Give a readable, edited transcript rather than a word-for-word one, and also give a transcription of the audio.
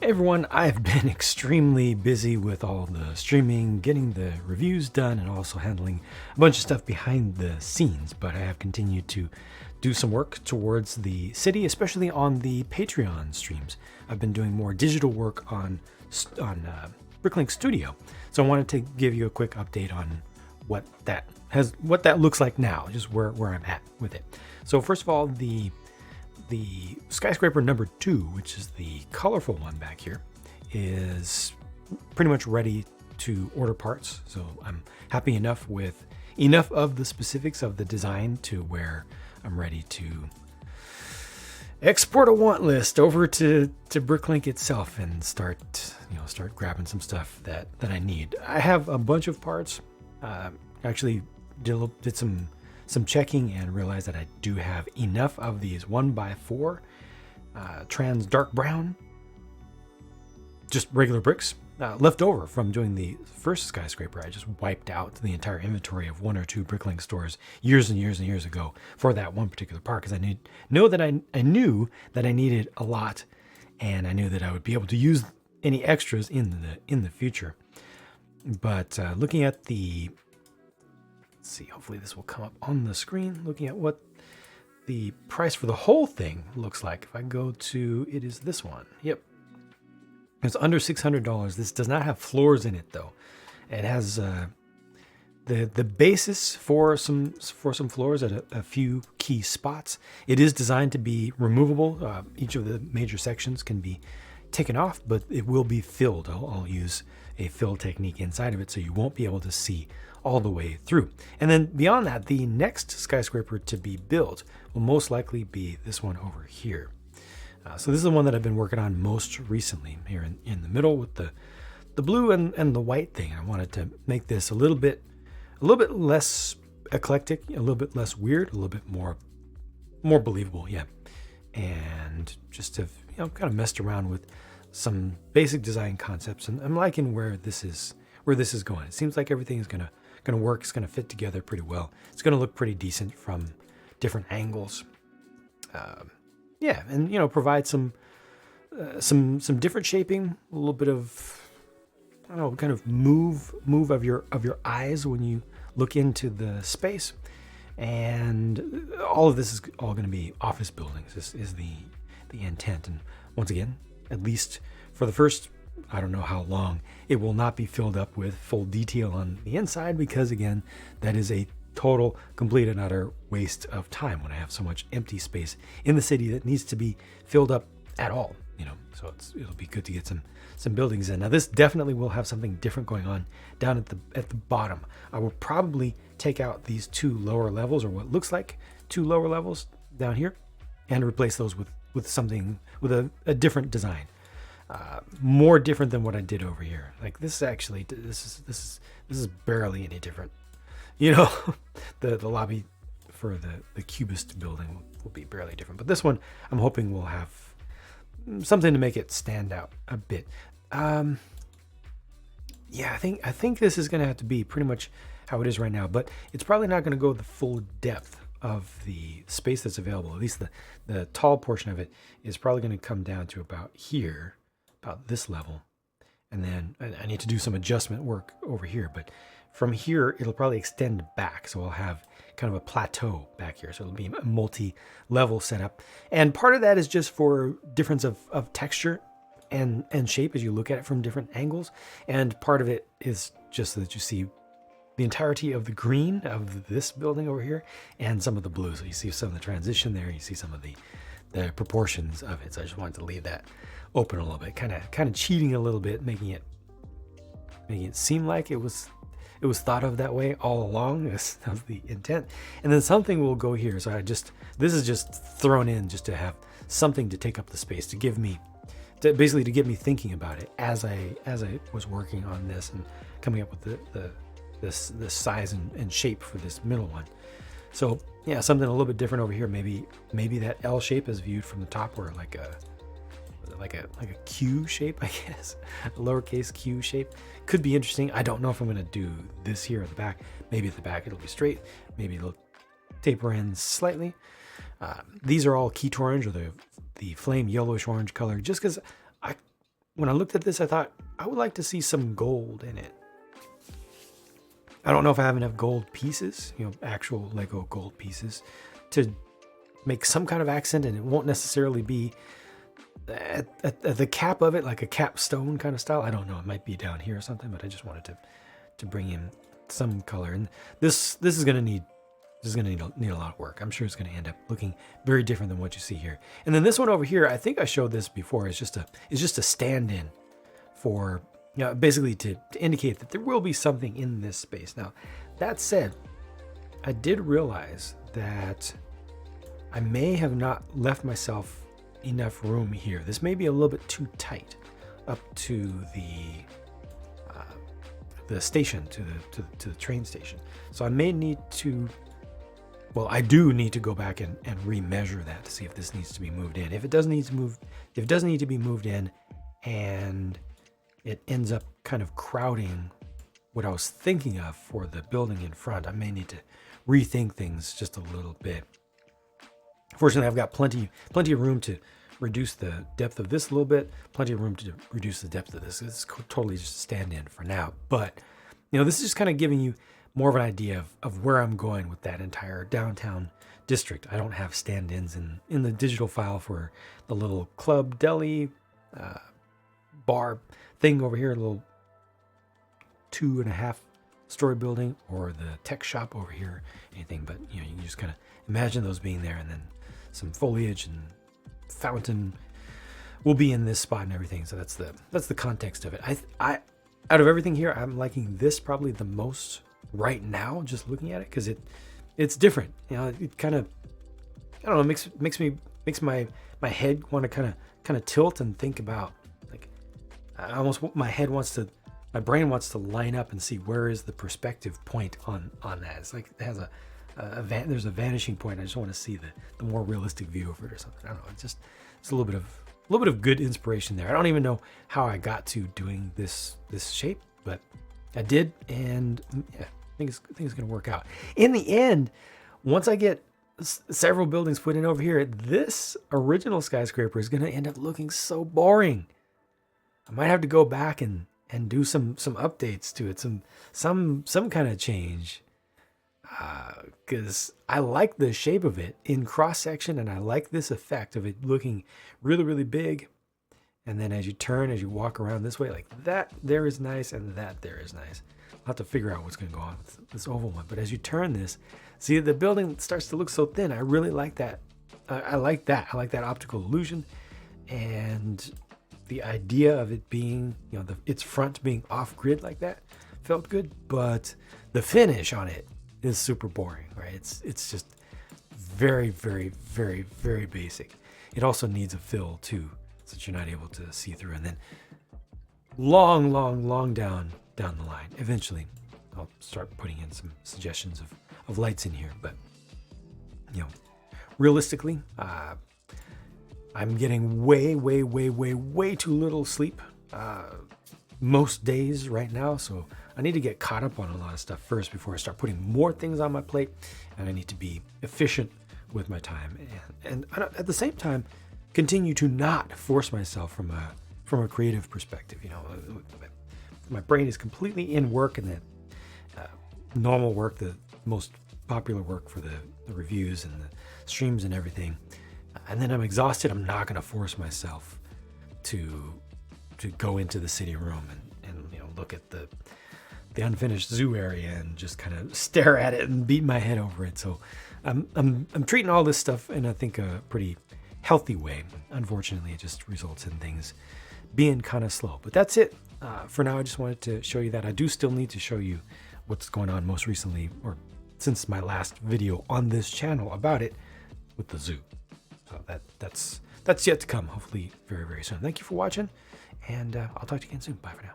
Hey everyone, I've been extremely busy with all the streaming, getting the reviews done, and also handling a bunch of stuff behind the scenes, but I have continued to do some work towards the city, especially on the Patreon streams. I've been doing more digital work on Bricklink Studio, so I wanted to give you a quick update on what that looks like now, just where I'm at with it. So first of all, the skyscraper number 2, which is the colorful one back here, is pretty much ready to order parts. So I'm happy enough with enough of the specifics of the design to where I'm ready to export a want list over to Bricklink itself and start grabbing some stuff that I need. I have a bunch of parts. Actually did some checking and realized that I do have enough of these 1x4 trans dark brown, just regular bricks, left over from doing the first skyscraper. I just wiped out the entire inventory of 1 or 2 Bricklink stores years and years and years ago for that one particular part, because I knew that I needed a lot, and I knew that I would be able to use any extras in the future. But looking at the, let's see, hopefully this will come up on the screen. Looking at what the price for the whole thing looks like. If I go to, it is this one. Yep. It's under $600. This does not have floors in it though. It has the basis for some floors at a few key spots. It is designed to be removable. Each of the major sections can be taken off, but it will be filled. I'll use a fill technique inside of it, so you won't be able to see all the way through. And then beyond that, the next skyscraper to be built will most likely be this one over here. So this is the one that I've been working on most recently, here in the middle with the blue and the white thing. I wanted to make this a little bit less eclectic, a little bit less weird, a little bit more believable, yeah. And just to kind of messed around with some basic design concepts, and I'm liking where this is going. It seems like everything is gonna work. It's gonna fit together pretty well. It's gonna look pretty decent from different angles. Yeah, and provide some different shaping, a little bit of, I don't know, kind of move of your eyes when you look into the space. And all of this is all going to be office buildings. This is the intent. And once again, at least for the first, I don't know how long, it will not be filled up with full detail on the inside, because again, that is a total, complete and utter waste of time when I have so much empty space in the city that needs to be filled up at all. So it'll be good to get some buildings in. Now this definitely will have something different going on down at the bottom. I will probably take out these 2 lower levels, or what looks like 2 lower levels down here, and replace those with something with a different design, more different than what I did over here. Like this is barely any different. The lobby for the Cubist building will be barely different, but this one I'm hoping will have something to make it stand out a bit. Yeah, I think this is going to have to be pretty much how it is right now, but it's probably not going to go the full depth of the space that's available. At least the tall portion of it is probably going to come down to about here, about this level. And then I need to do some adjustment work over here, but from here, it'll probably extend back. So I'll have kind of a plateau back here. So it'll be a multi-level setup. And part of that is just for difference of texture and shape as you look at it from different angles. And part of it is just so that you see the entirety of the green of this building over here and some of the blue. So you see some of the transition there. You see some of the proportions of it. So I just wanted to leave that open a little bit, kind of cheating a little bit, making it seem like it was thought of that way all along. That was the intent. And then something will go here. So this is just thrown in just to have something to take up the space, to get me thinking about it as I was working on this and coming up with this size and shape for this middle one. So yeah, something a little bit different over here. Maybe that L shape is viewed from the top, or like a Q shape, I guess, a lowercase q shape. Could be interesting. I don't know if I'm going to do this here at the back. Maybe at the back it'll be straight. Maybe it'll taper in slightly. These are all Keat orange, or the flame yellowish orange color, just because when I looked at this, I thought I would like to see some gold in it. I don't know if I have enough gold pieces, actual Lego gold pieces, to make some kind of accent, and it won't necessarily be at the cap of it, like a capstone kind of style. I don't know. It might be down here or something, but I just wanted to bring in some color. And this is going to need need a lot of work. I'm sure it's going to end up looking very different than what you see here. And then this one over here, I think I showed this before. It's just a stand-in for, basically to indicate that there will be something in this space. Now, that said, I did realize that I may have not left myself enough room here. This may be a little bit too tight up to the station, to the train station. So I may need to, well, I do need to go back and remeasure that to see if this needs to be moved in. If it doesn't need to be moved in, and it ends up kind of crowding what I was thinking of for the building in front, I may need to rethink things just a little bit. Fortunately, I've got plenty of room to reduce the depth of this a little bit, plenty of room to reduce the depth of this. It's totally just a stand-in for now. But, this is just kind of giving you more of an idea of where I'm going with that entire downtown district. I don't have stand-ins in the digital file for the little club deli bar thing over here, a little 2.5 story building, or the tech shop over here, anything. But you can just kind of imagine those being there, and then some foliage and fountain will be in this spot and everything. So that's the context of it. I out of everything here, I'm liking this probably the most right now, just looking at it, because it's different. It kind of, I don't know, makes my head want to kind of tilt and think about, like, my brain wants to line up and see where is the perspective point on that. It's like it has there's a vanishing point. I just want to see the more realistic view of it or something. I don't know. It's a little bit of good inspiration there. I don't even know how I got to doing this shape, but I did, and yeah, I think it's going to work out. In the end, once I get several buildings put in over here, this original skyscraper is going to end up looking so boring. I might have to go back and do some updates to it, some kind of change. Because I like the shape of it in cross section, and I like this effect of it looking really, really big. And then as you walk around this way, like that there is nice, and that there is nice. I'll have to figure out what's going to go on with this oval one. But as you turn this, see, the building starts to look so thin. I really like that. I like that. I like that optical illusion, and the idea of it being, its front being off grid like that felt good. But the finish on it is super boring, right? It's just very, very, very, very basic. It also needs a fill too, so that you're not able to see through. And then long down the line, eventually I'll start putting in some suggestions of lights in here. But realistically, I'm getting way too little sleep most days right now, so I need to get caught up on a lot of stuff first before I start putting more things on my plate. And I need to be efficient with my time, and at the same time continue to not force myself from a creative perspective. My brain is completely in work, and that normal work, the most popular work for the reviews and the streams and everything. And then I'm exhausted. I'm not going to force myself to go into the city room and look at the unfinished zoo area and just kind of stare at it and beat my head over it. So I'm treating all this stuff in, I think, a pretty healthy way. Unfortunately, it just results in things being kind of slow. But that's it. For now, I just wanted to show you that. I do still need to show you what's going on most recently, or since my last video on this channel about it, with the zoo. So that's yet to come, hopefully very, very soon. Thank you for watching, and I'll talk to you again soon. Bye for now.